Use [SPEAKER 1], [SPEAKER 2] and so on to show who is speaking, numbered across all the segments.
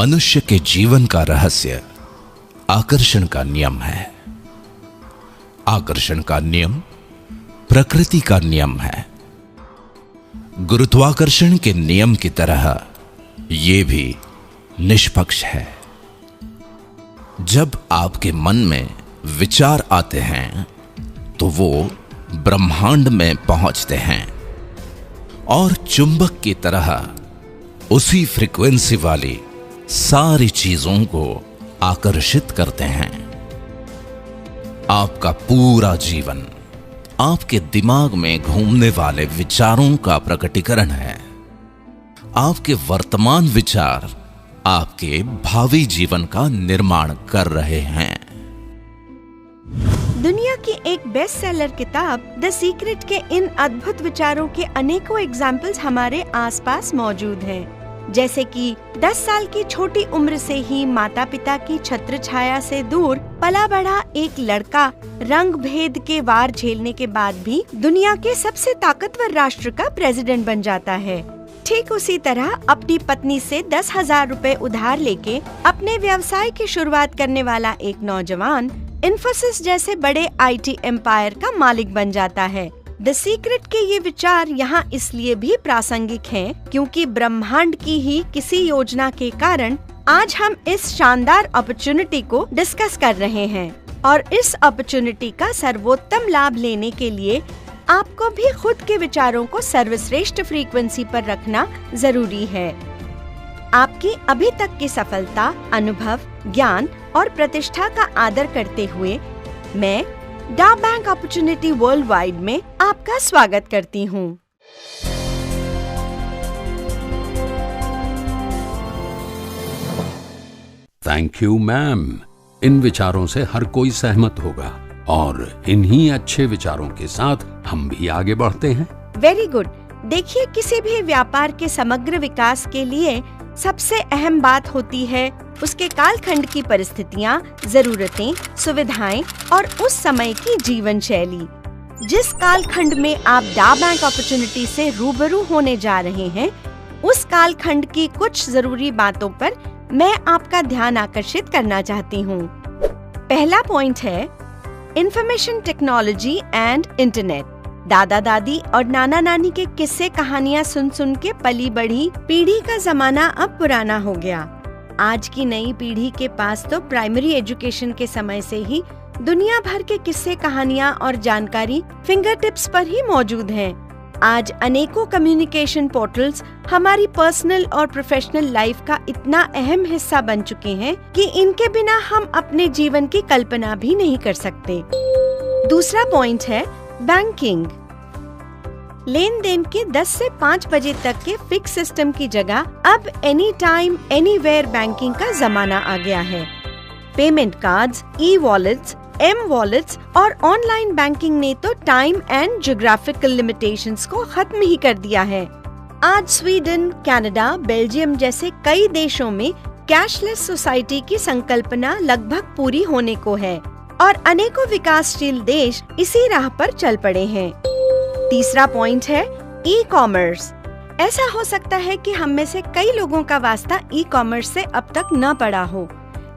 [SPEAKER 1] मनुष्य के जीवन का रहस्य आकर्षण का नियम है। आकर्षण का नियम प्रकृति का नियम है। गुरुत्वाकर्षण के नियम की तरह यह भी निष्पक्ष है। जब आपके मन में विचार आते हैं तो वो ब्रह्मांड में पहुंचते हैं और चुंबक की तरह उसी फ्रीक्वेंसी वाली सारी चीजों को आकर्षित करते हैं। आपका पूरा जीवन आपके दिमाग में घूमने वाले विचारों का प्रकटीकरण है। आपके वर्तमान विचार आपके भावी जीवन का निर्माण कर रहे हैं।
[SPEAKER 2] दुनिया की एक बेस्ट सेलर किताब द सीक्रेट के इन अद्भुत विचारों के अनेकों एग्जाम्पल्स हमारे आसपास मौजूद हैं। जैसे कि 10 साल की छोटी उम्र से ही माता पिता की छत्र छाया से दूर पला बढ़ा एक लड़का रंग भेद के वार झेलने के बाद भी दुनिया के सबसे ताकतवर राष्ट्र का प्रेसिडेंट बन जाता है। ठीक उसी तरह अपनी पत्नी से 10,000 रुपए उधार लेके अपने व्यवसाय की शुरुआत करने वाला एक नौजवान इन्फोसिस जैसे बड़े IT एम्पायर का मालिक बन जाता है। द सीक्रेट के ये विचार यहाँ इसलिए भी प्रासंगिक हैं क्योंकि ब्रह्मांड की ही किसी योजना के कारण आज हम इस शानदार अपॉर्चुनिटी को डिस्कस कर रहे हैं और इस अपॉर्चुनिटी का सर्वोत्तम लाभ लेने के लिए आपको भी खुद के विचारों को सर्वश्रेष्ठ फ्रीक्वेंसी पर रखना जरूरी है। आपकी अभी तक की सफलता, अनुभव, ज्ञान और प्रतिष्ठा का आदर करते हुए मैं डा बैंक अपॉर्चुनिटी वर्ल्ड वाइड में आपका स्वागत करती हूँ।
[SPEAKER 3] Thank you ma'am. इन विचारों से हर कोई सहमत होगा और इन्हीं अच्छे विचारों के साथ हम भी आगे बढ़ते हैं।
[SPEAKER 2] Very good. देखिए, किसी भी व्यापार के समग्र विकास के लिए सबसे अहम बात होती है उसके कालखंड की परिस्थितियाँ, जरूरतें, सुविधाएं और उस समय की जीवन शैली। जिस कालखंड में आप डा बैंक अपॉर्चुनिटी से रूबरू होने जा रहे हैं, उस कालखंड की कुछ जरूरी बातों पर मैं आपका ध्यान आकर्षित करना चाहती हूँ। पहला पॉइंट है इंफॉर्मेशन टेक्नोलॉजी एंड इंटरनेट। दादा दादी और नाना नानी के किस्से कहानियाँ सुन सुन के पली बढ़ी पीढ़ी का जमाना अब पुराना हो गया। आज की नई पीढ़ी के पास तो प्राइमरी एजुकेशन के समय से ही दुनिया भर के किस्से कहानियाँ और जानकारी फिंगर टिप्स पर ही मौजूद हैं। आज अनेकों कम्युनिकेशन पोर्टल्स हमारी पर्सनल और प्रोफेशनल लाइफ का इतना अहम हिस्सा बन चुके हैं कि इनके बिना हम अपने जीवन की कल्पना भी नहीं कर सकते। दूसरा पॉइंट है बैंकिंग। लेन देन के 10 से 5 बजे तक के फिक्स सिस्टम की जगह अब एनी टाइम एनीवेयर बैंकिंग का जमाना आ गया है। पेमेंट कार्ड्स, ई-वॉलेट्स, एम-वॉलेट्स और ऑनलाइन बैंकिंग ने तो टाइम एंड ज्योग्राफिकल लिमिटेशंस को खत्म ही कर दिया है। आज स्वीडन, कनाडा, बेल्जियम जैसे कई देशों में कैशलेस सोसाइटी की संकल्पना लगभग पूरी होने को है और अनेकों विकासशील देश इसी राह पर चल पड़े हैं। तीसरा पॉइंट है ई कॉमर्स। ऐसा हो सकता है कि हम में से कई लोगों का वास्ता ई कॉमर्स से अब तक न पड़ा हो,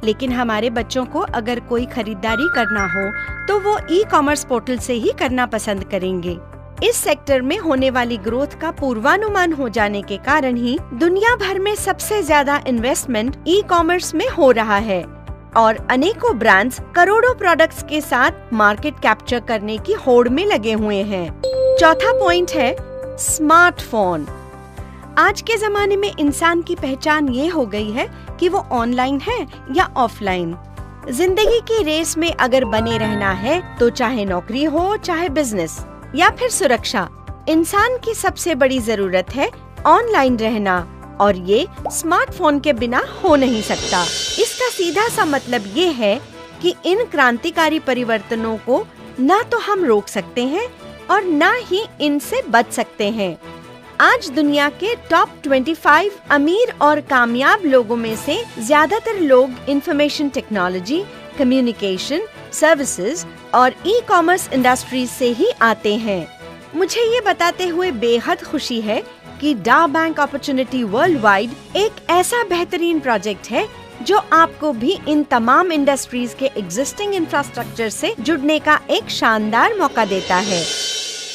[SPEAKER 2] लेकिन हमारे बच्चों को अगर कोई खरीदारी करना हो तो वो ई कॉमर्स पोर्टल से ही करना पसंद करेंगे। इस सेक्टर में होने वाली ग्रोथ का पूर्वानुमान हो जाने के कारण ही दुनिया भर में सबसे ज्यादा इन्वेस्टमेंट ई कॉमर्स में हो रहा है और अनेकों ब्रांड्स करोड़ों प्रोडक्ट्स के साथ मार्केट कैप्चर करने की होड़ में लगे हुए हैं। चौथा पॉइंट है स्मार्टफोन। आज के जमाने में इंसान की पहचान ये हो गई है कि वो ऑनलाइन है या ऑफलाइन। जिंदगी की रेस में अगर बने रहना है तो चाहे नौकरी हो, चाहे बिजनेस या फिर सुरक्षा, इंसान की सबसे बड़ी जरूरत है ऑनलाइन रहना और ये स्मार्टफोन के बिना हो नहीं सकता। इसका सीधा सा मतलब ये है कि इन क्रांतिकारी परिवर्तनों को ना तो हम रोक सकते हैं और ना ही इनसे बच सकते हैं। आज दुनिया के टॉप 25 अमीर और कामयाब लोगों में से ज्यादातर लोग इंफॉर्मेशन टेक्नोलॉजी, कम्युनिकेशन, सर्विसेज और ई कॉमर्स इंडस्ट्रीज से ही आते हैं। मुझे ये बताते हुए बेहद खुशी है कि डा बैंक अपॉर्चुनिटी वर्ल्ड वाइड एक ऐसा बेहतरीन प्रोजेक्ट है जो आपको भी इन तमाम इंडस्ट्रीज के एग्जिस्टिंग इंफ्रास्ट्रक्चर से जुड़ने का एक शानदार मौका देता है।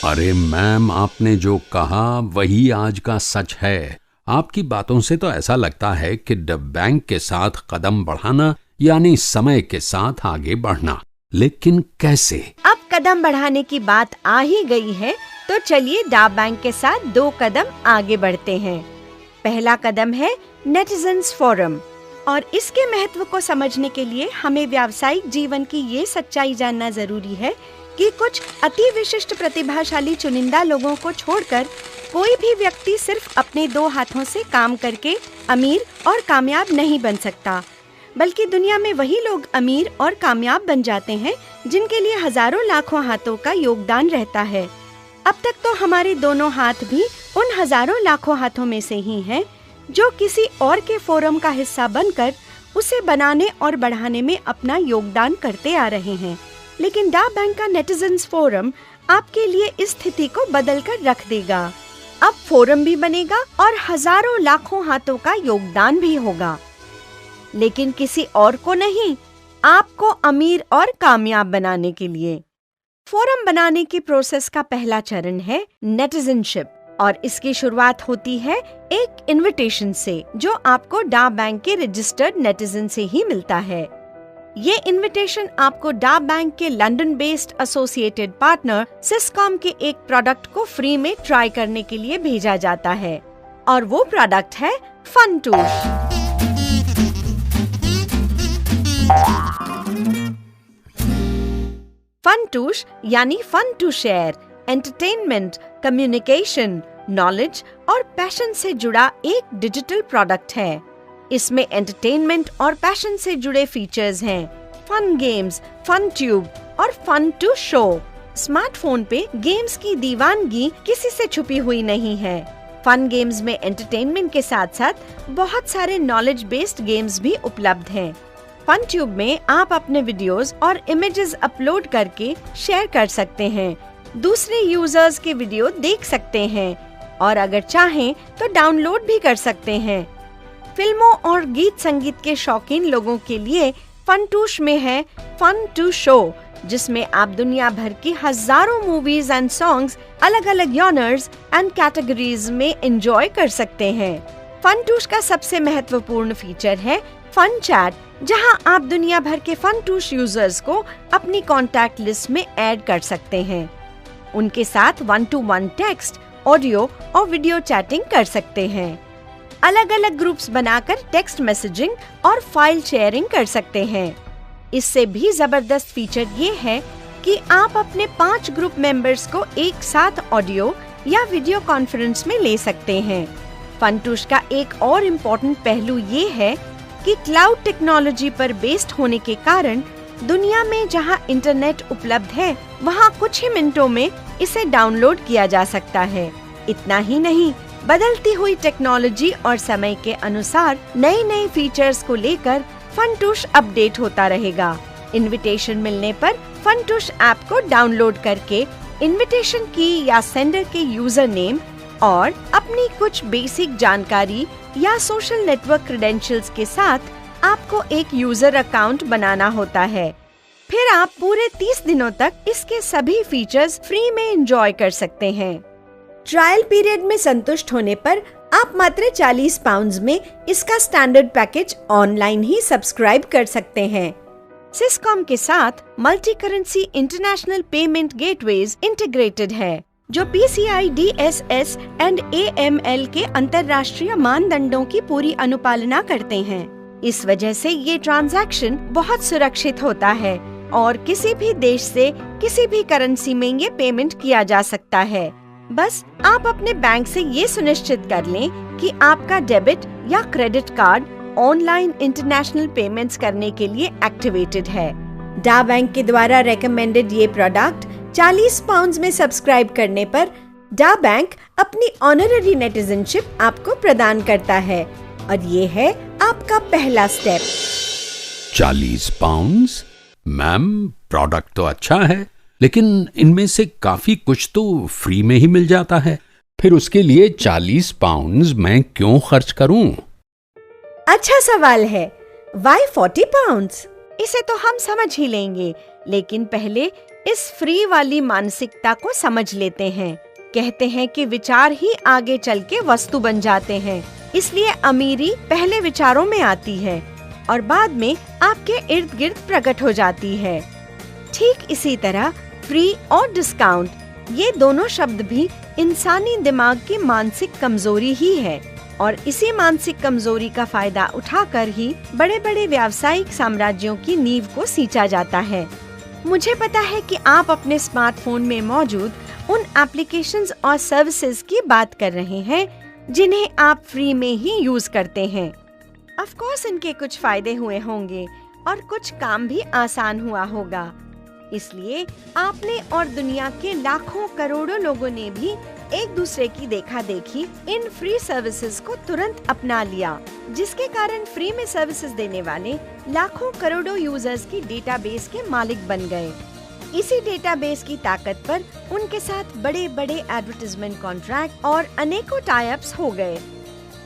[SPEAKER 3] अरे मैम, आपने जो कहा वही आज का सच है। आपकी बातों से तो ऐसा लगता है कि डा बैंक के साथ कदम बढ़ाना यानी समय के साथ आगे बढ़ना, लेकिन कैसे?
[SPEAKER 2] अब कदम बढ़ाने की बात आ ही गई है तो चलिए डा बैंक के साथ 2 कदम आगे बढ़ते हैं। पहला कदम है नेटिजन्स फोरम, और इसके महत्व को समझने के लिए हमें व्यावसायिक जीवन की ये सच्चाई जानना जरूरी है कि कुछ अति विशिष्ट प्रतिभाशाली चुनिंदा लोगों को छोड़कर कोई भी व्यक्ति सिर्फ अपने 2 हाथों से काम करके अमीर और कामयाब नहीं बन सकता, बल्कि दुनिया में वही लोग अमीर और कामयाब बन जाते हैं जिनके लिए हजारों लाखों हाथों का योगदान रहता है। अब तक तो हमारे दोनों हाथ भी उन हजारों लाखों हाथों में से ही हैं जो किसी और के फोरम का हिस्सा बनकर उसे बनाने और बढ़ाने में अपना योगदान करते आ रहे हैं। लेकिन डा बैंक का नेटिजन्स फोरम आपके लिए इस स्थिति को बदल कर रख देगा। अब फोरम भी बनेगा और हजारों लाखों हाथों का योगदान भी होगा, लेकिन किसी और को नहीं, आपको अमीर और कामयाब बनाने के लिए। फोरम बनाने की प्रोसेस का पहला चरण है नेटिजनशिप, और इसकी शुरुआत होती है एक इनविटेशन से जो आपको डा बैंक के रजिस्टर्ड नेटिजन से ही मिलता है। ये इनविटेशन आपको डा बैंक के लंदन बेस्ड एसोसिएटेड पार्टनर सिस्कॉम के एक प्रोडक्ट को फ्री में ट्राई करने के लिए भेजा जाता है, और वो प्रोडक्ट है फनटूश। फनटूश यानी fun to share, entertainment, communication, knowledge और पैशन से जुड़ा एक डिजिटल प्रोडक्ट है। इसमें एंटरटेनमेंट और पैशन से जुड़े फीचर्स हैं, फन गेम्स, फन ट्यूब और फन टू शो। स्मार्टफोन पे गेम्स की दीवानगी किसी से छुपी हुई नहीं है। फन गेम्स में एंटरटेनमेंट के साथ साथ बहुत सारे नॉलेज बेस्ड गेम्स भी उपलब्ध हैं। फन ट्यूब में आप अपने वीडियोस और इमेजेस अपलोड करके शेयर कर सकते हैं, दूसरे यूजर्स के वीडियो देख सकते हैं और अगर चाहें तो डाउनलोड भी कर सकते हैं। फिल्मों और गीत संगीत के शौकीन लोगों के लिए फनटूश में है फन टू शो, जिसमें आप दुनिया भर की हजारों मूवीज एंड सॉन्ग्स अलग अलग जॉनर्स एंड कैटेगरीज में एंजॉय कर सकते हैं। फनटूश का सबसे महत्वपूर्ण फीचर है फन चैट, जहां आप दुनिया भर के फनटूश यूजर्स को अपनी कॉन्टैक्ट लिस्ट में ऐड कर सकते हैं। उनके साथ 1-to-1 टेक्स्ट, ऑडियो और वीडियो चैटिंग कर सकते हैं। अलग अलग ग्रुप्स बनाकर टेक्स्ट मैसेजिंग और फाइल शेयरिंग कर सकते हैं। इससे भी जबरदस्त फीचर ये है कि आप अपने 5 ग्रुप मेंबर्स को एक साथ ऑडियो या वीडियो कॉन्फ्रेंस में ले सकते हैं। फनटूश का एक और इम्पोर्टेंट पहलू ये है कि क्लाउड टेक्नोलॉजी पर बेस्ड होने के कारण दुनिया में जहां इंटरनेट उपलब्ध है वहां कुछ ही मिनटों में इसे डाउनलोड किया जा सकता है। इतना ही नहीं, बदलती हुई टेक्नोलॉजी और समय के अनुसार नए नए फीचर्स को लेकर फनटूश अपडेट होता रहेगा। इनविटेशन मिलने पर फनटूश ऐप को डाउनलोड करके इनविटेशन की या सेंडर के यूजर नेम और अपनी कुछ बेसिक जानकारी या सोशल नेटवर्क क्रेडेंशियल्स के साथ आपको एक यूजर अकाउंट बनाना होता है। फिर आप पूरे 30 दिनों तक इसके सभी फीचर्स फ्री में एंजॉय कर सकते हैं। ट्रायल पीरियड में संतुष्ट होने पर आप मात्र 40 पाउंड में इसका स्टैंडर्ड पैकेज ऑनलाइन ही सब्सक्राइब कर सकते हैं। सिस्कॉम के साथ multi currency international payment gateways integrated है, जो PCI DSS एंड AML के अंतर्राष्ट्रीय मानदंडों की पूरी अनुपालना करते हैं। इस वजह से ये ट्रांजैक्शन बहुत सुरक्षित होता है और किसी भी देश से किसी भी करेंसी में ये पेमेंट किया जा सकता है। बस आप अपने बैंक से ये सुनिश्चित कर लें कि आपका डेबिट या credit card online international payments करने के लिए एक्टिवेटेड है। डा बैंक के द्वारा रेकमेंडेड ये प्रोडक्ट 40 पाउंड में सब्सक्राइब करने पर डा बैंक अपनी ऑनररी नेटिजनशिप आपको प्रदान करता है, और ये है आपका पहला स्टेप।
[SPEAKER 3] 40 पाउंड? मैम, प्रोडक्ट तो अच्छा है, लेकिन इनमें से काफी कुछ तो फ्री में ही मिल जाता है। फिर उसके लिए 40 पाउंड्स मैं क्यों खर्च करूं?
[SPEAKER 2] अच्छा सवाल है। Why 40 pounds? इसे तो हम समझ ही लेंगे, लेकिन पहले इस फ्री वाली मानसिकता को समझ लेते हैं। कहते हैं कि विचार ही आगे चल के वस्तु बन जाते हैं, इसलिए अमीरी पहले विचारों में आती है और बाद में आपके इर्द गिर्द प्रकट हो जाती है। ठीक इसी तरह फ्री और डिस्काउंट, ये दोनों शब्द भी इंसानी दिमाग की मानसिक कमजोरी ही है और इसी मानसिक कमजोरी का फायदा उठाकर ही बड़े बड़े व्यावसायिक साम्राज्यों की नींव को सींचा जाता है। मुझे पता है कि आप अपने स्मार्टफोन में मौजूद उन एप्लीकेशंस और सर्विसेज की बात कर रहे हैं जिन्हें आप फ्री में ही यूज करते हैं। ऑफ कोर्स इनके कुछ फायदे हुए होंगे और कुछ काम भी आसान हुआ होगा। इसलिए आपने और दुनिया के लाखों करोड़ों लोगों ने भी एक दूसरे की देखा देखी इन फ्री सर्विसेज को तुरंत अपना लिया, जिसके कारण फ्री में सर्विसेज देने वाले लाखों करोड़ों यूजर्स की डेटाबेस के मालिक बन गए। इसी डेटाबेस की ताकत पर उनके साथ बड़े बड़े एडवर्टाइजमेंट कॉन्ट्रैक्ट और अनेकों टाई अप्स हो गए।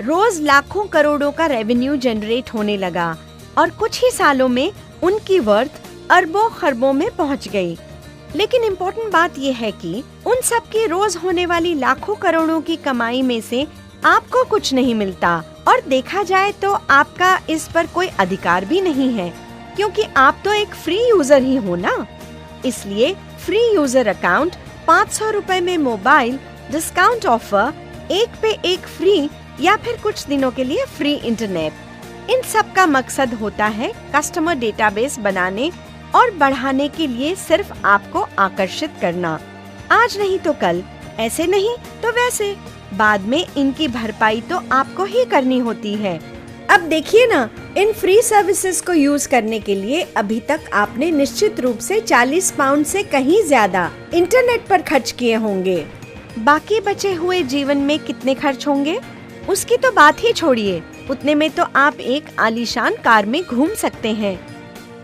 [SPEAKER 2] रोज लाखों करोड़ों का रेवेन्यू जनरेट होने लगा और कुछ ही सालों में उनकी वर्थ अरबों खरबों में पहुंच गई। लेकिन इम्पोर्टेंट बात यह है कि उन सब की रोज होने वाली लाखों करोड़ों की कमाई में से आपको कुछ नहीं मिलता और देखा जाए तो आपका इस पर कोई अधिकार भी नहीं है, क्योंकि आप तो एक फ्री यूजर ही हो ना। इसलिए फ्री यूजर अकाउंट, 500 रुपए में मोबाइल, डिस्काउंट ऑफर, एक पे एक फ्री या फिर कुछ दिनों के लिए फ्री इंटरनेट, इन सब का मकसद होता है कस्टमर डेटाबेस बनाने और बढ़ाने के लिए सिर्फ आपको आकर्षित करना। आज नहीं तो कल, ऐसे नहीं तो वैसे, बाद में इनकी भरपाई तो आपको ही करनी होती है। अब देखिए ना, इन फ्री सर्विसेज को यूज करने के लिए अभी तक आपने निश्चित रूप से 40 पाउंड से कहीं ज्यादा इंटरनेट पर खर्च किए होंगे। बाकी बचे हुए जीवन में कितने खर्च होंगे उसकी तो बात ही छोड़िए, उतने में तो आप एक आलीशान कार में घूम सकते हैं।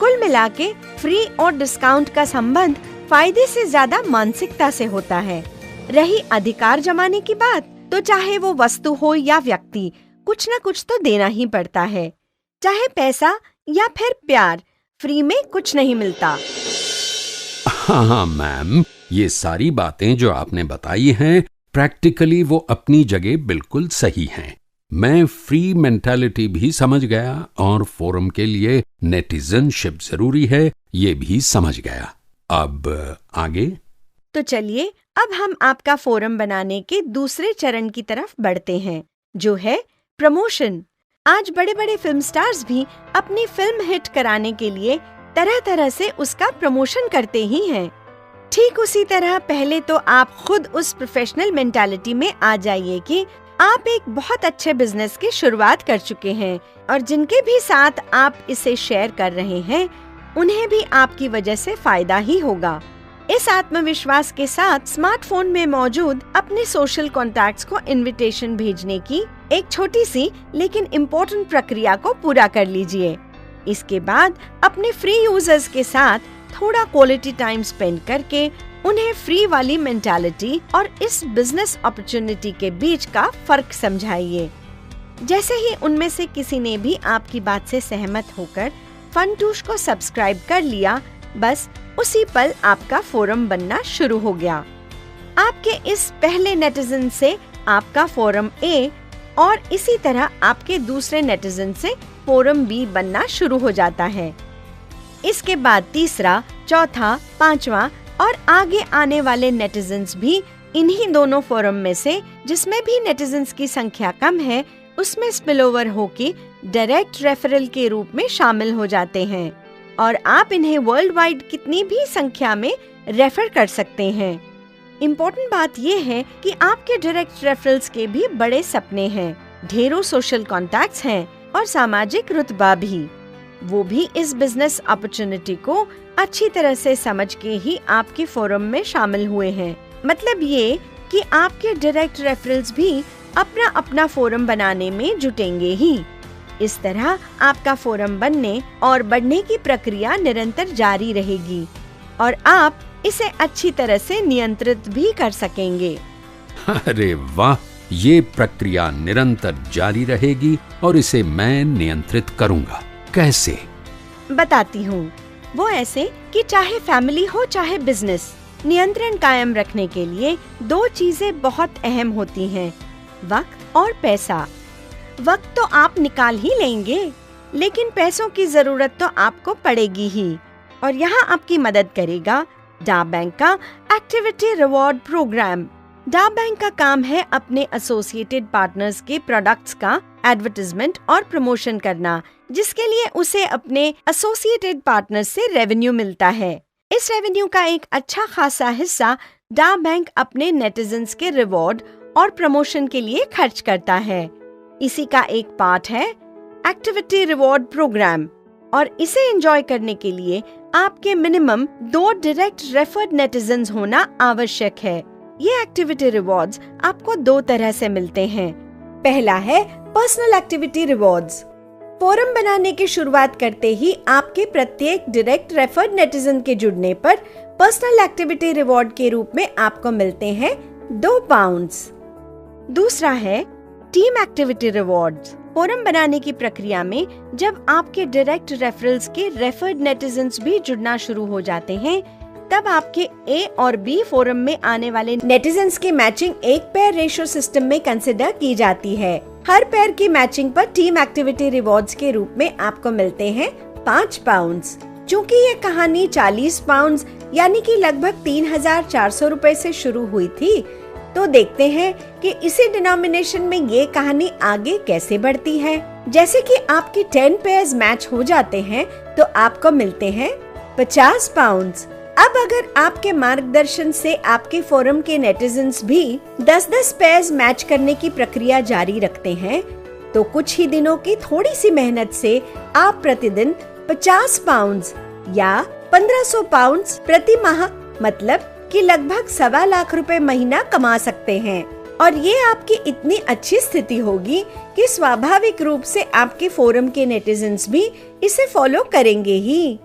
[SPEAKER 2] कुल मिलाके फ्री और डिस्काउंट का संबंध फायदे से ज्यादा मानसिकता से होता है। रही अधिकार जमाने की बात, तो चाहे वो वस्तु हो या व्यक्ति, कुछ न कुछ तो देना ही पड़ता है। चाहे पैसा या फिर प्यार, फ्री में कुछ नहीं मिलता।
[SPEAKER 3] हाँ मैम, ये सारी बातें जो आपने बताई हैं प्रैक्टिकली वो अपनी जगह बिल्कुल सही हैं। मैं फ्री मेंटालिटी भी समझ गया और फोरम के लिए नेटिजनशिप जरूरी है ये भी समझ गया। अब आगे?
[SPEAKER 2] तो चलिए अब हम आपका फोरम बनाने के दूसरे चरण की तरफ बढ़ते हैं, जो है प्रमोशन। आज बड़े बड़े फिल्म स्टार्स भी अपनी फिल्म हिट कराने के लिए तरह तरह से उसका प्रमोशन करते ही हैं। ठीक उसी तरह पहले तो आप खुद उस प्रोफेशनल मेंटालिटी में आ जाइए कि आप एक बहुत अच्छे बिजनेस की शुरुआत कर चुके हैं और जिनके भी साथ आप इसे शेयर कर रहे हैं उन्हें भी आपकी वजह से फायदा ही होगा। इस आत्मविश्वास के साथ स्मार्टफोन में मौजूद अपने सोशल कॉन्टैक्ट्स को इनविटेशन भेजने की एक छोटी सी लेकिन इम्पोर्टेंट प्रक्रिया को पूरा कर लीजिए। इसके बाद अपने फ्री यूजर्स के साथ थोड़ा क्वालिटी टाइम स्पेंड करके उन्हें फ्री वाली मेंटालिटी और इस बिजनेस अपॉर्चुनिटी के बीच का फर्क समझाइए। जैसे ही उनमें से किसी ने भी आपकी बात से सहमत होकर फनटूश को सब्सक्राइब कर लिया, बस उसी पल आपका फोरम बनना शुरू हो गया। आपके इस पहले नेटिजन से आपका फोरम ए और इसी तरह आपके दूसरे नेटिजन से फोरम बी बनना शुरू हो जाता है। इसके बाद तीसरा, चौथा, पांचवा और आगे आने वाले नेटिजन्स भी इन्हीं दोनों फोरम में से जिसमें भी नेटिजन्स की संख्या कम है उसमें स्पिलओवर होके डायरेक्ट रेफरल के रूप में शामिल हो जाते हैं और आप इन्हें वर्ल्ड वाइड कितनी भी संख्या में रेफर कर सकते हैं। इम्पोर्टेंट बात ये है कि आपके डायरेक्ट रेफरल्स के भी बड़े सपने हैं, ढेरों सोशल कॉन्टैक्ट्स हैं और सामाजिक रुतबा भी। वो भी इस बिजनेस अपॉर्चुनिटी को अच्छी तरह से समझ के ही आपके फोरम में शामिल हुए हैं। मतलब ये कि आपके डायरेक्ट रेफरल्स भी अपना अपना फोरम बनाने में जुटेंगे ही। इस तरह आपका फोरम बनने और बढ़ने की प्रक्रिया निरंतर जारी रहेगी और आप इसे अच्छी तरह से नियंत्रित भी कर सकेंगे।
[SPEAKER 3] अरे वाह, ये प्रक्रिया निरंतर जारी रहेगी और इसे मैं नियंत्रित करूंगा। कैसे?
[SPEAKER 2] बताती हूँ। वो ऐसे कि चाहे फैमिली हो चाहे बिजनेस, नियंत्रण कायम रखने के लिए दो चीजें बहुत अहम होती हैं, वक्त और पैसा। वक्त तो आप निकाल ही लेंगे, लेकिन पैसों की जरूरत तो आपको पड़ेगी ही। और यहाँ आपकी मदद करेगा डा बैंक का एक्टिविटी रिवॉर्ड प्रोग्राम। डा बैंक का काम है अपने एसोसिएटेड पार्टनर्स के प्रोडक्ट्स का एडवर्टाइजमेंट और प्रमोशन करना, जिसके लिए उसे अपने एसोसिएटेड पार्टनर्स से रेवेन्यू मिलता है। इस रेवेन्यू का एक अच्छा खासा हिस्सा डा बैंक अपने नेटिजन्स के रिवॉर्ड और प्रमोशन के लिए खर्च करता है। इसी का एक पार्ट है एक्टिविटी रिवॉर्ड प्रोग्राम, और इसे एंजॉय करने के लिए आपके मिनिमम 2 डायरेक्ट रेफर्ड नेटिजन्स होना आवश्यक है। ये एक्टिविटी रिवॉर्ड्स आपको 2 तरह से मिलते हैं। पहला है पर्सनल एक्टिविटी रिवॉर्ड्स। फोरम बनाने की शुरुआत करते ही आपके प्रत्येक डायरेक्ट रेफर्ड नेटिजन के जुड़ने पर पर्सनल एक्टिविटी रिवॉर्ड के रूप में आपको मिलते हैं 2 पाउंड्स। दूसरा है टीम एक्टिविटी रिवॉर्ड्स। फोरम बनाने की प्रक्रिया में जब आपके डायरेक्ट रेफरल्स के रेफर्ड नेटिजन्स भी जुड़ना शुरू हो जाते हैं, तब आपके ए और बी फोरम में आने वाले नेटिजन्स की मैचिंग एक पेयर रेशियो सिस्टम में कंसिडर की जाती है। हर पेयर की मैचिंग पर टीम एक्टिविटी रिवॉर्ड्स के रूप में आपको मिलते हैं 5 पाउंड्स। चूँकि ये कहानी 40 पाउंड्स यानी कि लगभग 3,400 रुपए से शुरू हुई थी, तो देखते हैं कि इसी डिनोमिनेशन में ये कहानी आगे कैसे बढ़ती है। जैसे कि आपकी 10 पेयर्स मैच हो जाते हैं तो आपको मिलते हैं 50 पाउंड्स। अब अगर आपके मार्गदर्शन से आपके फोरम के नेटिजन्स भी 10-10 पेयर्स मैच करने की प्रक्रिया जारी रखते हैं, तो कुछ ही दिनों की थोड़ी सी मेहनत से आप प्रतिदिन 50 पाउंड्स या 1500 पाउंड्स प्रति माह, मतलब कि लगभग 1.25 लाख रुपए महीना कमा सकते हैं। और ये आपकी इतनी अच्छी स्थिति होगी कि स्वाभाविक रूप से आपके फोरम के नेटिजन्स भी इसे फॉलो करेंगे ही।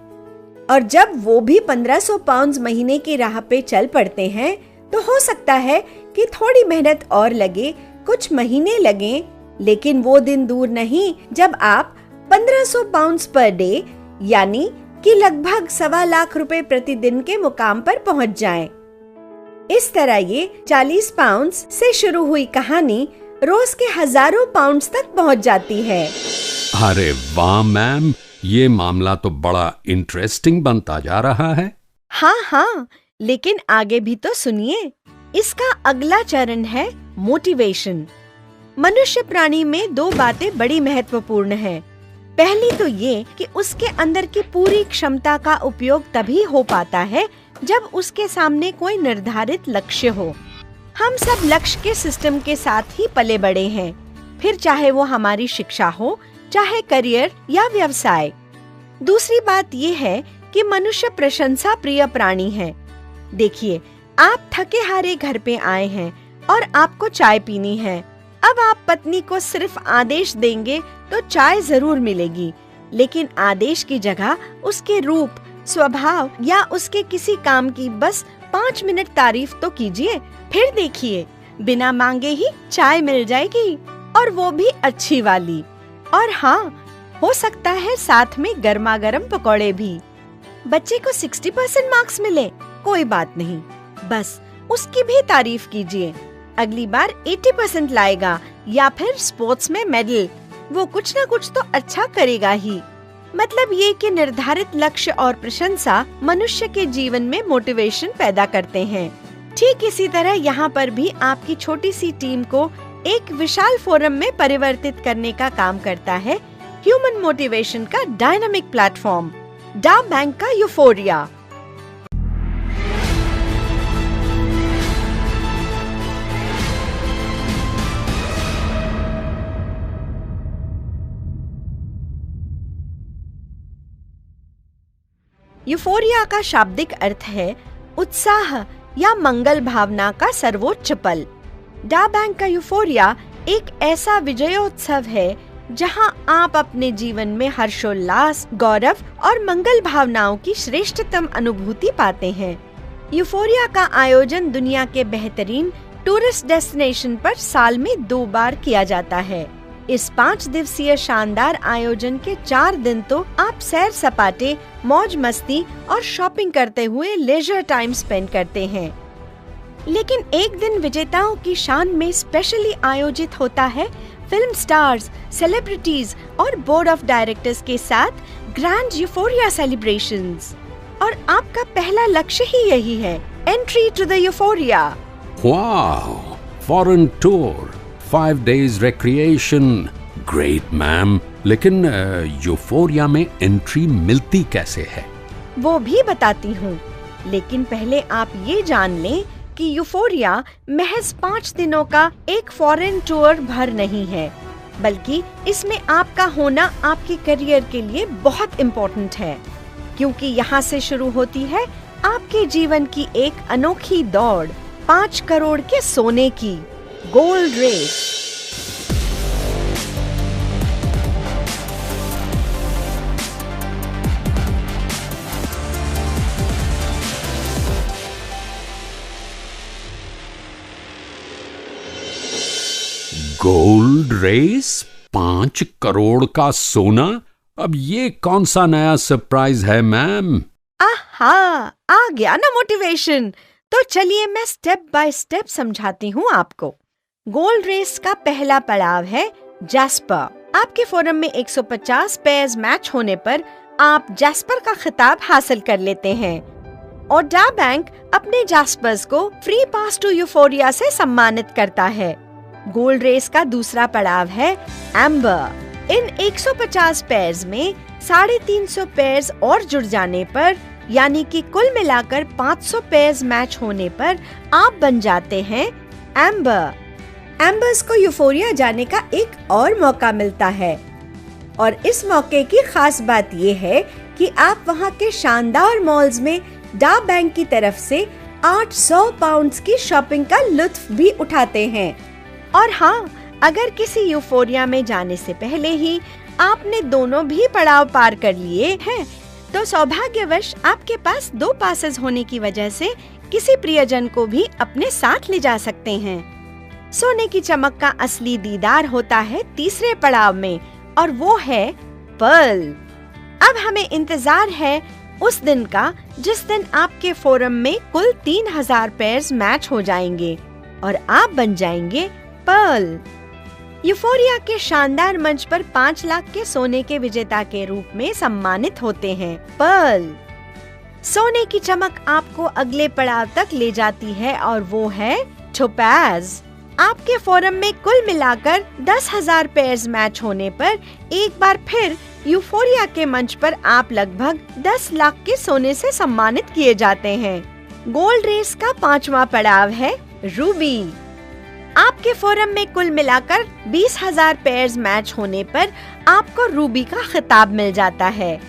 [SPEAKER 2] और जब वो भी 1500 पाउंड्स महीने की राह पे चल पड़ते हैं, तो हो सकता है कि थोड़ी मेहनत और लगे, कुछ महीने लगे, लेकिन वो दिन दूर नहीं जब आप 1500 पाउंड्स पर डे यानी कि लगभग 1.25 लाख रुपए प्रतिदिन के मुकाम पर पहुंच जाएं। इस तरह ये 40 पाउंड्स से शुरू हुई कहानी रोज के हजारों पाउंड्स तक पहुंच जाती है।
[SPEAKER 3] अरे वाह मैम, ये मामला तो बड़ा इंटरेस्टिंग बनता जा रहा है।
[SPEAKER 2] हाँ, लेकिन आगे भी तो सुनिए। इसका अगला चरण है मोटिवेशन। मनुष्य प्राणी में 2 बातें बड़ी महत्वपूर्ण हैं। पहली तो ये कि उसके अंदर की पूरी क्षमता का उपयोग तभी हो पाता है जब उसके सामने कोई निर्धारित लक्ष्य हो। हम सब लक्ष्य के सिस्टम के साथ ही पले बड़े हैं, फिर चाहे वो हमारी शिक्षा हो, चाहे करियर या व्यवसाय। दूसरी बात ये है कि मनुष्य प्रशंसा प्रिय प्राणी है। देखिए, आप थके हारे घर पे आए हैं और आपको चाय पीनी है। अब आप पत्नी को सिर्फ आदेश देंगे तो चाय जरूर मिलेगी, लेकिन आदेश की जगह उसके रूप, स्वभाव या उसके किसी काम की बस 5 मिनट तारीफ तो कीजिए, फिर देखिए बिना मांगे ही चाय मिल जाएगी, और वो भी अच्छी वाली। और हाँ, हो सकता है साथ में गर्मा गर्म पकौड़े भी। बच्चे को 60% मार्क्स मिले, कोई बात नहीं, बस उसकी भी तारीफ कीजिए। अगली बार 80% लाएगा या फिर स्पोर्ट्स में मेडल, वो कुछ न कुछ तो अच्छा करेगा ही। मतलब ये कि निर्धारित लक्ष्य और प्रशंसा मनुष्य के जीवन में मोटिवेशन पैदा करते हैं। ठीक इसी तरह यहाँ पर भी आपकी छोटी सी टीम को एक विशाल फोरम में परिवर्तित करने का काम करता है ह्यूमन मोटिवेशन का डायनामिक प्लेटफॉर्म, डा बैंक का यूफोरिया। यूफोरिया का शाब्दिक अर्थ है उत्साह या मंगल भावना का सर्वोच्च पल। डा बैंक का यूफोरिया एक ऐसा विजयोत्सव है जहां आप अपने जीवन में हर्षोल्लास, गौरव और मंगल भावनाओं की श्रेष्ठतम अनुभूति पाते हैं। यूफोरिया का आयोजन दुनिया के बेहतरीन टूरिस्ट डेस्टिनेशन पर साल में 2 बार किया जाता है। इस 5 दिवसीय शानदार आयोजन के 4 दिन तो आप सैर सपाटे, मौज मस्ती और शॉपिंग करते हुए लेजर टाइम स्पेंड करते हैं। लेकिन एक दिन विजेताओं की शान में स्पेशली आयोजित होता है फिल्म स्टार्स, सेलिब्रिटीज और बोर्ड ऑफ डायरेक्टर्स के साथ ग्रैंड यूफोरिया सेलिब्रेशंस। और आपका पहला लक्ष्य ही यही है, entry to the euphoria.
[SPEAKER 3] Wow, foreign tour, 5 days recreation, great ma'am. लेकिन यूफोरिया में एंट्री मिलती कैसे है?
[SPEAKER 2] वो भी बताती हूँ, लेकिन पहले आप ये जान लें कि यूफोरिया महज 5 दिनों का एक फॉरेन टूर भर नहीं है, बल्कि इसमें आपका होना आपके करियर के लिए बहुत इम्पोर्टेंट है, क्योंकि यहाँ से शुरू होती है आपके जीवन की एक अनोखी दौड़, 5 करोड़ के सोने की gold race.
[SPEAKER 3] Gold race, 5 crore का सोना? अब ये कौन सा नया सरप्राइज है मैम?
[SPEAKER 2] आहा, आ गया ना मोटिवेशन। तो चलिए मैं स्टेप बाय स्टेप समझाती हूँ आपको। गोल्ड रेस का पहला पड़ाव है जैस्पर। आपके फोरम में 150 पेयर्स मैच होने पर आप जैस्पर का खिताब हासिल कर लेते हैं और डा बैंक अपने जैस्पर्स को फ्री पास टू यूफोरिया से सम्मानित करता है। गोल्ड रेस का दूसरा पड़ाव है एम्बर। इन 150 पेयर्स में 350 पेयर्स और जुड़ जाने पर, यानी कि कुल मिलाकर 500 पेयर्स मैच होने पर आप बन जाते हैं एम्बर। एम्बर्स को यूफोरिया जाने का एक और मौका मिलता है और इस मौके की खास बात ये है कि आप वहाँ के शानदार मॉल्स में डा बैंक की तरफ से 800 पाउंड्स की शॉपिंग का लुत्फ भी उठाते हैं। और हाँ, अगर किसी यूफोरिया में जाने से पहले ही आपने दोनों भी पड़ाव पार कर लिए हैं, तो सौभाग्यवश आपके पास 2 पासेस होने की वजह से किसी प्रियजन को भी अपने साथ ले जा सकते हैं। सोने की चमक का असली दीदार होता है तीसरे पड़ाव में, और वो है पर्ल। अब हमें इंतजार है उस दिन का जिस दिन आपके फोरम में कुल 3000 पेयर्स मैच हो जाएंगे और आप बन जाएंगे पर्ल। यूफोरिया के शानदार मंच पर 5 लाख के सोने के विजेता के रूप में सम्मानित होते हैं पर्ल। सोने की चमक आपको अगले पड़ाव तक ले जाती है और वो है टोपाज। आपके फोरम में कुल मिलाकर 10,000 पेयर्स मैच होने पर एक बार फिर यूफोरिया के मंच पर आप लगभग 10 लाख के सोने से सम्मानित किए जाते हैं। गोल्ड रेस का 5वां पड़ाव है रूबी। आपके फोरम में कुल मिलाकर 20,000 पेयर्स मैच होने पर आपको रूबी का खिताब मिल जाता है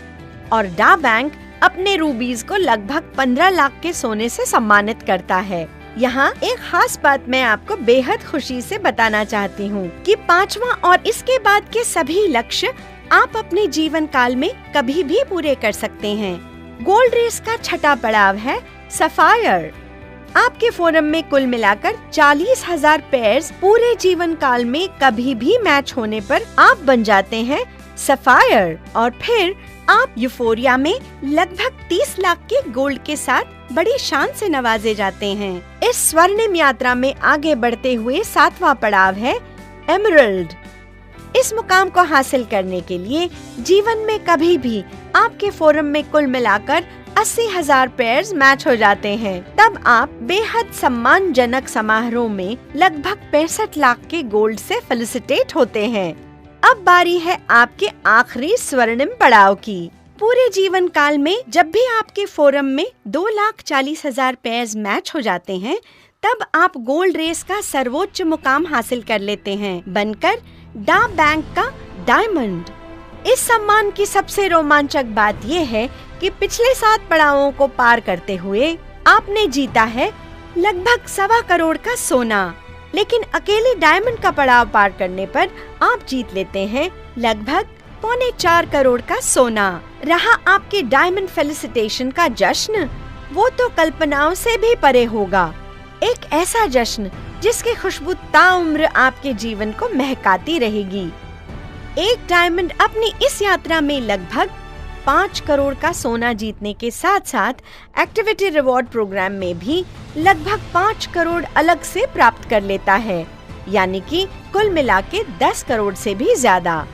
[SPEAKER 2] और डा बैंक अपने रूबीज को लगभग 15 लाख के सोने से सम्मानित करता है। यहाँ एक खास बात मैं आपको बेहद खुशी से बताना चाहती हूँ कि 5वां और इसके बाद के सभी लक्ष्य आप अपने जीवन काल में कभी भी पूरे कर सकते हैं। गोल्ड रेस का 6वां पड़ाव है सफायर। आपके फोरम में कुल मिलाकर 40,000 पेयर्स पूरे जीवन काल में कभी भी मैच होने पर आप बन जाते हैं सफायर और फिर आप यूफोरिया में लगभग 30 लाख के गोल्ड के साथ बड़ी शान से नवाजे जाते हैं। इस स्वर्णिम यात्रा में आगे बढ़ते हुए 7वां पड़ाव है एमरल्ड। इस मुकाम को हासिल करने के लिए जीवन में कभी भी आपके फोरम में कुल मिलाकर 80,000 पेयर्स मैच हो जाते हैं, तब आप बेहद सम्मानजनक समारोह में लगभग 65 लाख के गोल्ड से फेलिसिटेट होते हैं। अब बारी है आपके आखिरी स्वर्णिम पड़ाव की। पूरे जीवन काल में जब भी आपके फोरम में 2,40,000 पेयर्स मैच हो जाते हैं, तब आप गोल्ड रेस का सर्वोच्च मुकाम हासिल कर लेते हैं, बनकर डा बैंक का डायमंड। इस सम्मान की सबसे रोमांचक बात ये है कि पिछले 7 पड़ावों को पार करते हुए आपने जीता है लगभग 1.25 करोड़ का सोना, लेकिन अकेले डायमंड का पड़ाव पार करने पर आप जीत लेते हैं लगभग 3.25 करोड़ का सोना। रहा आपके डायमंड फेलिसिटेशन का जश्न, वो तो कल्पनाओं से भी परे होगा। एक ऐसा जश्न जिसकी खुशबू ताउम्र आपके जीवन को महकाती रहेगी। एक डायमंड अपनी इस यात्रा में लगभग 5 करोड़ का सोना जीतने के साथ साथ एक्टिविटी रिवॉर्ड प्रोग्राम में भी लगभग 5 करोड़ अलग से प्राप्त कर लेता है, यानी कि कुल मिला के 10 करोड़ से भी ज्यादा।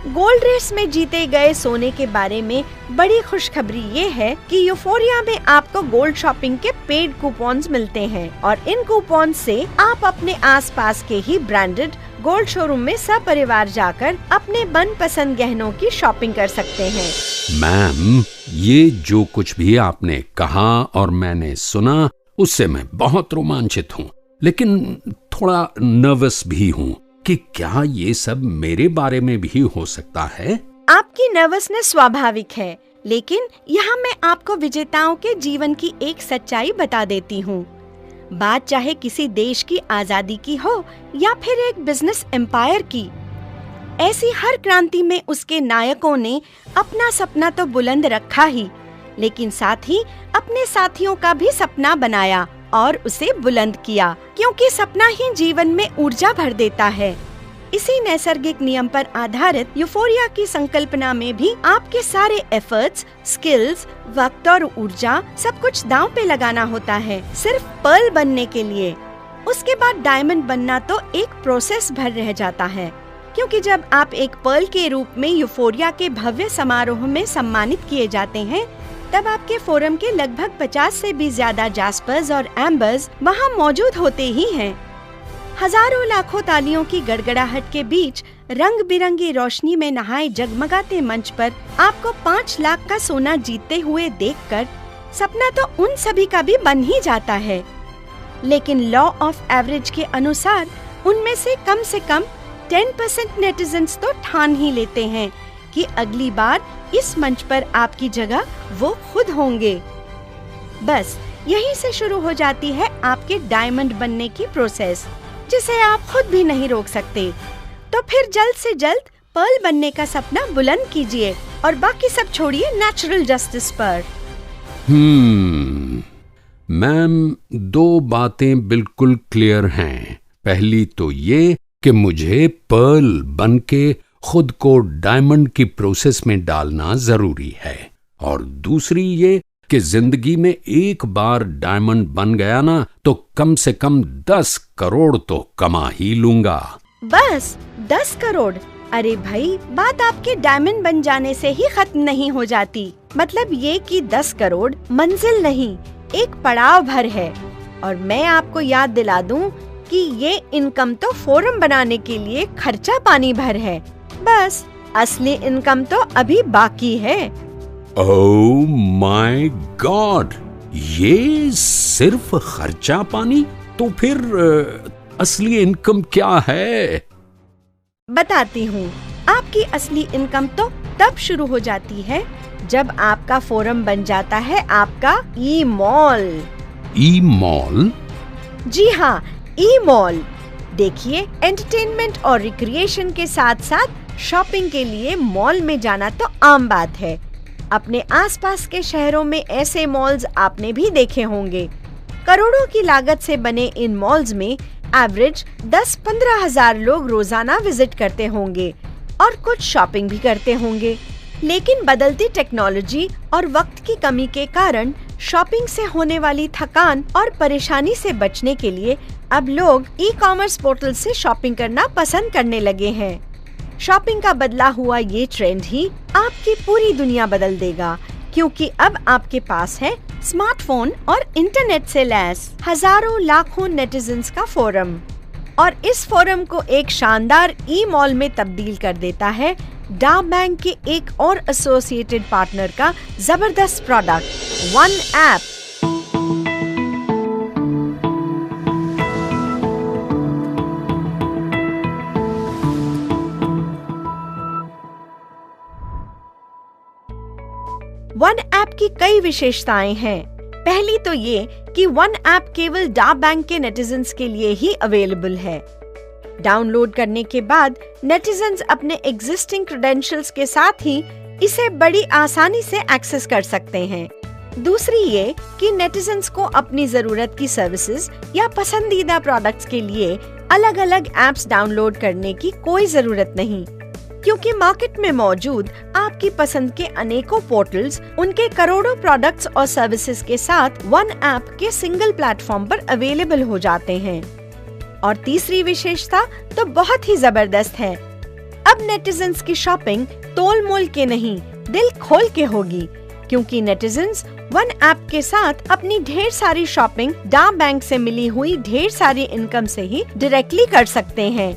[SPEAKER 2] गोल्ड रेस में जीते गए सोने के बारे में बड़ी खुशखबरी ये है कि यूफोरिया में आपको गोल्ड शॉपिंग के पेड कूपन्स मिलते हैं और इन कूपन से आप अपने आसपास के ही ब्रांडेड गोल्ड शोरूम में सपरिवार जाकर अपने मनपसंद गहनों की शॉपिंग कर सकते हैं।
[SPEAKER 3] मैम, ये जो कुछ भी आपने कहा और मैंने सुना उससे मैं बहुत रोमांचित हूँ, लेकिन थोड़ा नर्वस भी हूँ कि क्या ये सब मेरे बारे में भी हो सकता है।
[SPEAKER 2] आपकी नर्वसनेस स्वाभाविक है, लेकिन यहाँ मैं आपको विजेताओं के जीवन की एक सच्चाई बता देती हूँ। बात चाहे किसी देश की आजादी की हो या फिर एक बिजनेस एम्पायर की, ऐसी हर क्रांति में उसके नायकों ने अपना सपना तो बुलंद रखा ही, लेकिन साथ ही अपने साथियों का भी सपना बनाया और उसे बुलंद किया, क्योंकि सपना ही जीवन में ऊर्जा भर देता है। इसी नैसर्गिक नियम पर आधारित यूफोरिया की संकल्पना में भी आपके सारे एफर्ट्स, स्किल्स, वक्त और ऊर्जा सब कुछ दांव पे लगाना होता है सिर्फ पर्ल बनने के लिए। उसके बाद डायमंड बनना तो एक प्रोसेस भर रह जाता है, क्योंकि जब आप एक पर्ल के रूप में यूफोरिया के भव्य समारोह में सम्मानित किए जाते हैं, तब आपके फोरम के लगभग 50 से भी ज्यादा जास्पर्स और एम्बर्स वहाँ मौजूद होते ही हैं। हजारों लाखों तालियों की गड़गड़ाहट के बीच रंग बिरंगी रोशनी में नहाए जगमगाते मंच पर आपको 5 लाख का सोना जीतते हुए देखकर सपना तो उन सभी का भी बन ही जाता है, लेकिन लॉ ऑफ एवरेज के अनुसार उनमें से कम 10% नेटिजन्स तो ठान ही लेते हैं कि अगली बार इस मंच पर आपकी जगह वो खुद होंगे। बस यहीं से शुरू हो जाती है आपके डायमंड बनने की प्रोसेस, जिसे आप खुद भी नहीं रोक सकते। तो फिर जल्द से जल्द पर्ल बनने का सपना बुलंद कीजिए और बाकी सब छोड़िए नेचुरल जस्टिस पर।
[SPEAKER 3] मैम, 2 बातें बिल्कुल क्लियर हैं। पहली तो ये कि मुझे पर्ल बनके खुद को डायमंड की प्रोसेस में डालना जरूरी है, और दूसरी ये कि जिंदगी में एक बार डायमंड बन गया ना तो कम से कम 10 करोड़ तो कमा ही लूंगा।
[SPEAKER 2] बस 10 करोड़? अरे भाई, बात आपके डायमंड बन जाने से ही खत्म नहीं हो जाती। मतलब ये कि 10 करोड़ मंजिल नहीं, एक पड़ाव भर है। और मैं आपको याद दिला दूं कि ये इनकम तो फोरम बनाने के लिए खर्चा पानी भर है। बस असली इनकम तो अभी बाकी है।
[SPEAKER 3] ओह माय गॉड, ये सिर्फ खर्चा पानी? तो फिर असली इनकम क्या है?
[SPEAKER 2] बताती हूँ। आपकी असली इनकम तो तब शुरू हो जाती है जब आपका फोरम बन जाता है आपका ई मॉल।
[SPEAKER 3] ई मॉल?
[SPEAKER 2] जी हाँ, ई मॉल। देखिए, एंटरटेनमेंट और रिक्रिएशन के साथ साथ शॉपिंग के लिए मॉल में जाना तो आम बात है। अपने आसपास के शहरों में ऐसे मॉल्स आपने भी देखे होंगे। करोड़ों की लागत से बने इन मॉल्स में एवरेज 10-15 हजार लोग रोजाना विजिट करते होंगे और कुछ शॉपिंग भी करते होंगे। लेकिन बदलती टेक्नोलॉजी और वक्त की कमी के कारण शॉपिंग से होने वाली थकान और परेशानी से बचने के लिए अब लोग ई-कॉमर्स पोर्टल से शॉपिंग करना पसंद करने लगे हैं। शॉपिंग का बदला हुआ ये ट्रेंड ही आपकी पूरी दुनिया बदल देगा, क्योंकि अब आपके पास है स्मार्टफोन और इंटरनेट से लैस हजारों लाखों नेटिजन्स का फोरम। और इस फोरम को एक शानदार ई मॉल में तब्दील कर देता है डा बैंक के एक और एसोसिएटेड पार्टनर का जबरदस्त product, one app. One app की कई विशेषताएं हैं। पहली तो ये कि वन ऐप केवल डा बैंक के नेटिजन्स के लिए ही अवेलेबल है। डाउनलोड करने के बाद नेटिजन्स अपने एग्जिस्टिंग क्रेडेंशियल्स के साथ ही इसे बड़ी आसानी से एक्सेस कर सकते हैं। दूसरी ये कि नेटिजन्स को अपनी जरूरत की सर्विसेज या पसंदीदा प्रोडक्ट्स के लिए अलग अलग ऐप्स डाउनलोड करने की कोई जरूरत नहीं, क्योंकि मार्केट में मौजूद आपकी पसंद के अनेकों पोर्टल्स उनके करोड़ों प्रोडक्ट्स और सर्विसेज के साथ वन ऐप के सिंगल प्लेटफॉर्म पर अवेलेबल हो जाते हैं। और तीसरी विशेषता तो बहुत ही जबरदस्त है। अब नेटिजन्स की शॉपिंग तोल मोल के नहीं, दिल खोल के होगी, क्योंकि नेटिजन्स वन ऐप के साथ अपनी ढेर सारी शॉपिंग डा बैंक से मिली हुई ढेर सारी इनकम से ही डायरेक्टली कर सकते हैं।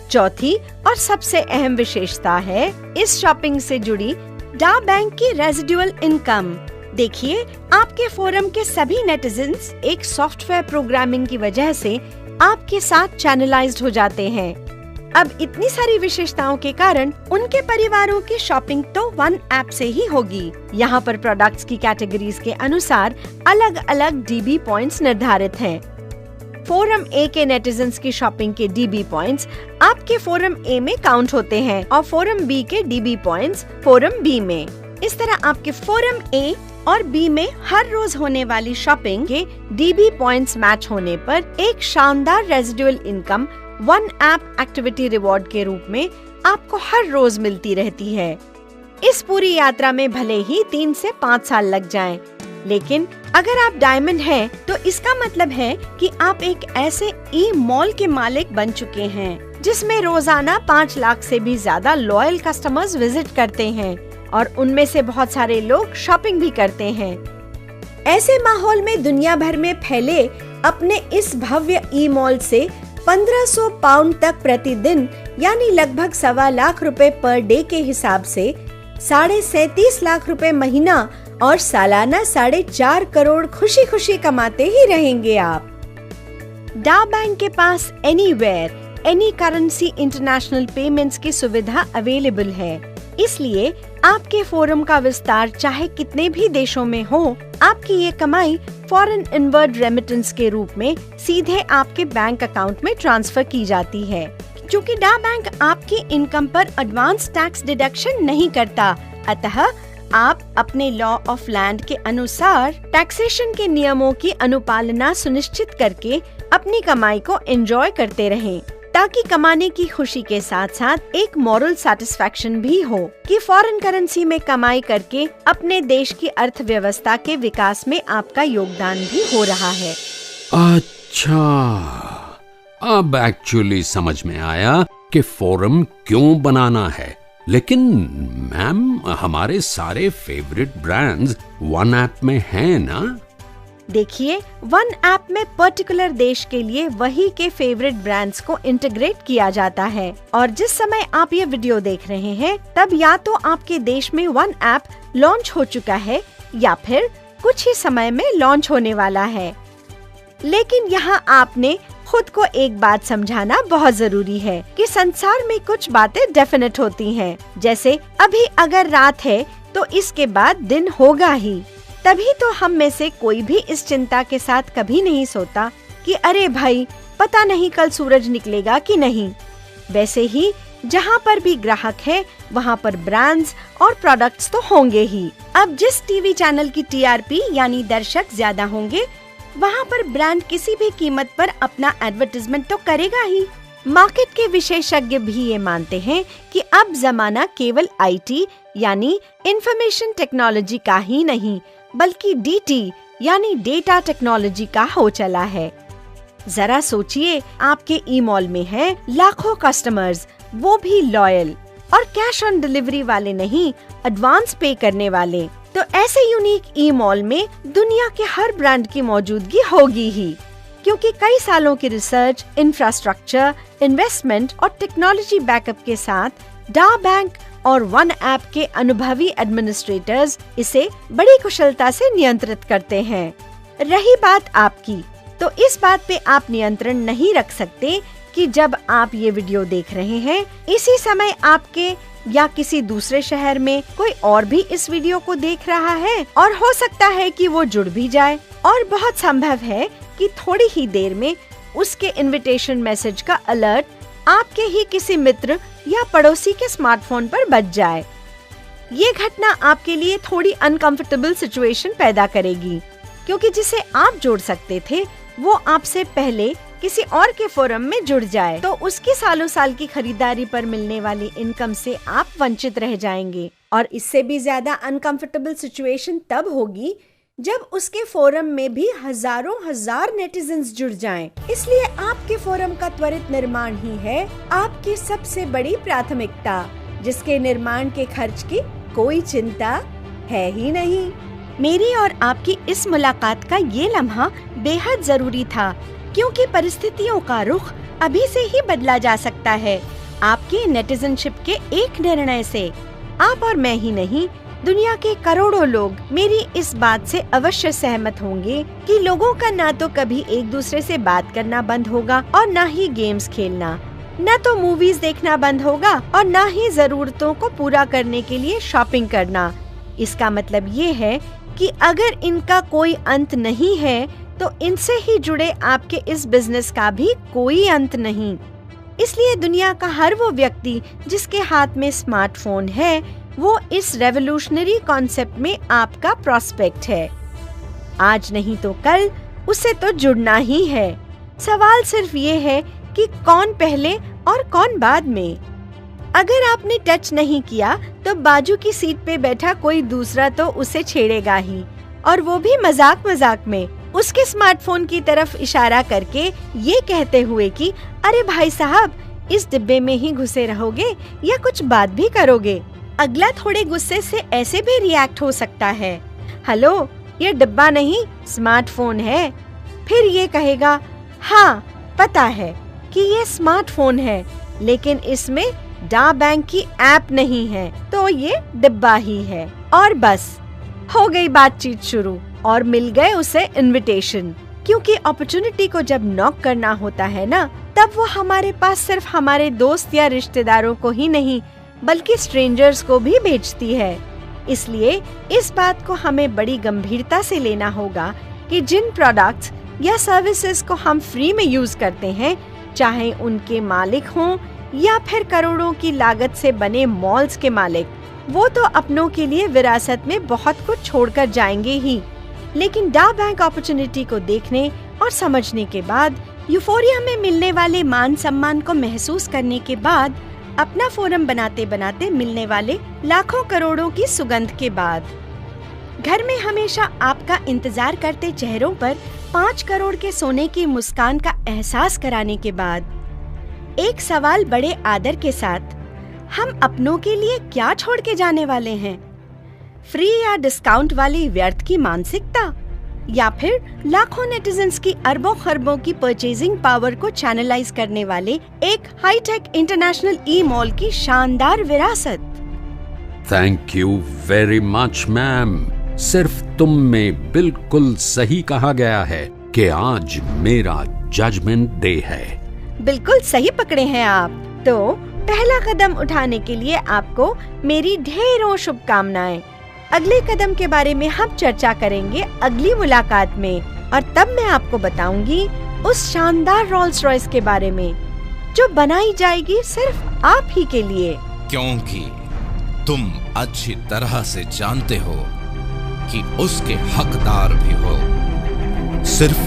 [SPEAKER 2] चौथी और सबसे अहम विशेषता है इस शॉपिंग से जुड़ी डा बैंक की रेजिडुअल इनकम। देखिए, आपके फोरम के सभी नेटिजन्स एक सॉफ्टवेयर प्रोग्रामिंग की वजह से आपके साथ चैनलाइज्ड हो जाते हैं। अब इतनी सारी विशेषताओं के कारण उनके परिवारों की शॉपिंग तो वन ऐप से ही होगी। यहाँ पर प्रोडक्ट्स की कैटेगरीज के अनुसार अलग अलग डीबी पॉइंट्स निर्धारित हैं। फोरम ए के नेटिजन्स की शॉपिंग के डीबी पॉइंट्स आपके फोरम ए में काउंट होते हैं और फोरम बी के डीबी पॉइंट्स फोरम बी में। इस तरह आपके फोरम ए और बी में हर रोज होने वाली शॉपिंग के डीबी पॉइंट्स मैच होने पर एक शानदार residual income one app activity reward के रूप में आपको हर रोज मिलती रहती है। इस पूरी यात्रा में भले ही 3 से 5 साल लग जाएं, लेकिन अगर आप डायमंड हैं, तो इसका मतलब है कि आप एक ऐसे ई मॉल के मालिक बन चुके हैं जिसमें रोजाना 5 लाख से भी ज्यादा लॉयल कस्टमर्स विजिट करते हैं और उनमें से बहुत सारे लोग शॉपिंग भी करते हैं। ऐसे माहौल में दुनिया भर में फैले अपने इस भव्य ई मॉल से 1500 पाउंड तक प्रतिदिन यानी लगभग 1.25 लाख रुपए पर डे के हिसाब से 37.5 लाख रुपए महीना और सालाना 4.5 करोड़ खुशी खुशी कमाते ही रहेंगे आप। डा बैंक के पास anywhere any currency international payments की सुविधा अवेलेबल है, इसलिए आपके फोरम का विस्तार चाहे कितने भी देशों में हो, आपकी ये कमाई फॉरेन इनवर्ड रेमिटेंस के रूप में सीधे आपके बैंक अकाउंट में ट्रांसफर की जाती है। क्योंकि डा बैंक आपकी इनकम पर एडवांस टैक्स डिडक्शन नहीं करता, अतः आप अपने लॉ ऑफ लैंड के अनुसार टैक्सेशन के नियमों की अनुपालना सुनिश्चित करके अपनी कमाई को एंजॉय करते रहें, ताकि कमाने की खुशी के साथ साथ एक मॉरल सेटिस्फैक्शन भी हो कि फॉरेन करेंसी में कमाई करके अपने देश की अर्थव्यवस्था के विकास में आपका योगदान भी हो रहा है।
[SPEAKER 3] अच्छा, अब एक्चुअली समझ में आया कि फोरम क्यों बनाना है। लेकिन मैम, हमारे सारे फेवरेट ब्रांड्स वन ऐप में हैं ना?
[SPEAKER 2] देखिए, वन ऐप में पर्टिकुलर देश के लिए वही के फेवरेट ब्रांड्स को इंटीग्रेट किया जाता है और जिस समय आप ये वीडियो देख रहे हैं तब या तो आपके देश में वन ऐप लॉन्च हो चुका है या फिर कुछ ही समय में लॉन्च होने वाला है। लेकिन यहाँ आपने खुद को एक बात समझाना बहुत जरूरी है कि संसार में कुछ बातें डेफिनेट होती हैं, जैसे अभी अगर रात है तो इसके बाद दिन होगा ही। तभी तो हम में से कोई भी इस चिंता के साथ कभी नहीं सोता कि अरे भाई, पता नहीं कल सूरज निकलेगा कि नहीं। वैसे ही जहाँ पर भी ग्राहक है वहाँ पर ब्रांड्स और प्रोडक्ट्स तो होंगे ही। अब जिस टीवी चैनल की टीआरपी यानी दर्शक ज्यादा होंगे, वहाँ पर ब्रांड किसी भी कीमत पर अपना एडवर्टाइजमेंट तो करेगा ही। मार्केट के विशेषज्ञ भी ये मानते हैं कि अब जमाना केवल आईटी यानी इंफॉर्मेशन टेक्नोलॉजी का ही नहीं, बल्कि डीटी यानी डेटा टेक्नोलॉजी का हो चला है। जरा सोचिए, आपके ई मॉल में हैं लाखों कस्टमर्स, वो भी लॉयल और कैश ऑन डिलीवरी वाले नहीं, एडवांस पे करने वाले। तो ऐसे यूनिक ई मॉल में दुनिया के हर ब्रांड की मौजूदगी होगी ही, क्योंकि कई सालों की रिसर्च, इंफ्रास्ट्रक्चर, इन्वेस्टमेंट और टेक्नोलॉजी बैकअप के साथ डा बैंक और वन ऐप के अनुभवी एडमिनिस्ट्रेटर्स इसे बड़ी कुशलता से नियंत्रित करते हैं। रही बात आपकी, तो इस बात पे आप नियंत्रण नहीं रख सकते कि जब आप ये वीडियो देख रहे हैं, इसी समय आपके या किसी दूसरे शहर में कोई और भी इस वीडियो को देख रहा है और हो सकता है कि वो जुड़ भी जाए और बहुत संभव है कि थोड़ी ही देर में उसके इनविटेशन मैसेज का अलर्ट आपके ही किसी मित्र या पड़ोसी के स्मार्टफोन पर बज जाए। ये घटना आपके लिए थोड़ी अनकंफर्टेबल सिचुएशन पैदा करेगी, क्योंकि जिसे आप जोड़ सकते थे वो आपसे पहले किसी और के फोरम में जुड़ जाए, तो उसकी सालों साल की खरीदारी पर मिलने वाली इनकम से आप वंचित रह जाएंगे। और इससे भी ज्यादा अनकंफर्टेबल सिचुएशन तब होगी जब उसके फोरम में भी हजारों हजार नेटिजन्स जुड़ जाएं। इसलिए आपके फोरम का त्वरित निर्माण ही है आपकी सबसे बड़ी प्राथमिकता, जिसके निर्माण के खर्च की कोई चिंता है ही नहीं। मेरी और आपकी इस मुलाकात का ये लम्हा बेहद जरूरी था, क्योंकि परिस्थितियों का रुख अभी से ही बदला जा सकता है। आपके नेटिजनशिप के एक निर्णय से आप और मैं ही नहीं, दुनिया के करोड़ों लोग मेरी इस बात से अवश्य सहमत होंगे कि लोगों का ना तो कभी एक दूसरे से बात करना बंद होगा और ना ही गेम्स खेलना, न तो मूवीज देखना बंद होगा और ना ही जरूरतों को पूरा करने के लिए शॉपिंग करना। इसका मतलब ये है कि अगर इनका कोई अंत नहीं है तो इनसे ही जुड़े आपके इस बिजनेस का भी कोई अंत नहीं। इसलिए दुनिया का हर वो व्यक्ति जिसके हाथ में स्मार्टफोन है, वो इस रेवोल्यूशनरी कॉन्सेप्ट में आपका प्रोस्पेक्ट है। आज नहीं तो कल उससे तो जुड़ना ही है। सवाल सिर्फ ये है कि कौन पहले और कौन बाद में। अगर आपने टच नहीं किया तो बाजू की सीट पे बैठा कोई दूसरा तो उसे छेड़ेगा ही, और वो भी मजाक मजाक में, उसके स्मार्टफोन की तरफ इशारा करके ये कहते हुए कि अरे भाई साहब, इस डिब्बे में ही घुसे रहोगे या कुछ बात भी करोगे। अगला थोड़े गुस्से से ऐसे भी रिएक्ट हो सकता है, हेलो ये डिब्बा नहीं स्मार्टफोन है। फिर ये कहेगा, हाँ पता है कि ये स्मार्टफोन है, लेकिन इसमें डा बैंक की ऐप नहीं है, तो ये डिब्बा ही है। और बस हो गई बातचीत शुरू और मिल गए उसे इनविटेशन। क्योंकि अपॉर्चुनिटी को जब नॉक करना होता है ना, तब वो हमारे पास सिर्फ हमारे दोस्त या रिश्तेदारों को ही नहीं बल्कि स्ट्रेंजर्स को भी भेजती है। इसलिए इस बात को हमें बड़ी गंभीरता से लेना होगा कि जिन प्रोडक्ट्स या सर्विसेज को हम फ्री में यूज करते हैं, चाहे उनके मालिक हों या फिर करोड़ों की लागत से बने मॉल्स के मालिक, वो तो अपनों के लिए विरासत में बहुत कुछ छोड़कर जाएंगे ही। लेकिन डा बैंक अपॉर्चुनिटी को देखने और समझने के बाद, यूफोरिया में मिलने वाले मान सम्मान को महसूस करने के बाद, अपना फोरम बनाते बनाते मिलने वाले लाखों करोड़ों की सुगंध के बाद, घर में हमेशा आपका इंतजार करते चेहरों पर 5 करोड़ के सोने की मुस्कान का एहसास कराने के बाद, एक सवाल बड़े आदर के साथ, हम अपनों के लिए क्या छोड़ के जाने वाले हैं? फ्री या डिस्काउंट वाली व्यर्थ की मानसिकता, या फिर लाखों नेटिजन्स की अरबों खरबों की परचेजिंग पावर को चैनलाइज करने वाले एक हाईटेक इंटरनेशनल ई मॉल की शानदार विरासत?
[SPEAKER 3] Thank you very much ma'am. सिर्फ तुम में बिल्कुल सही कहा गया है कि आज मेरा जजमेंट डे है।
[SPEAKER 2] बिल्कुल सही पकड़े हैं आप। तो पहला कदम उठाने के लिए आपको मेरी ढेरों शुभकामनाएं। अगले कदम के बारे में हम चर्चा करेंगे अगली मुलाकात में, और तब मैं आपको बताऊंगी उस शानदार रोल्स रॉयस के बारे में जो बनाई जाएगी सिर्फ आप ही के लिए।
[SPEAKER 1] क्योंकि तुम अच्छी तरह से जानते हो कि उसके हकदार भी हो सिर्फ